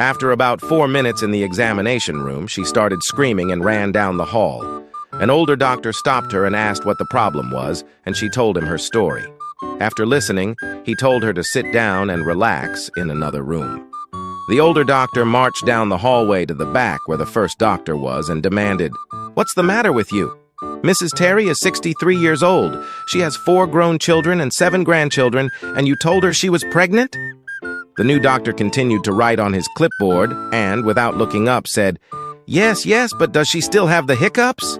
After about 4 minutes in the examination room, she started screaming and ran down the hall. An older doctor stopped her and asked what the problem was, and she told him her story. After listening, he told her to sit down and relax in another room. The older doctor marched down the hallway to the back where the first doctor was and demanded, "What's the matter with you? Mrs. Terry is 63 years old. She has 4 grown children and 7 grandchildren, and you told her she was pregnant?" The new doctor continued to write on his clipboard and, without looking up, said, Yes, but does she still have the hiccups?"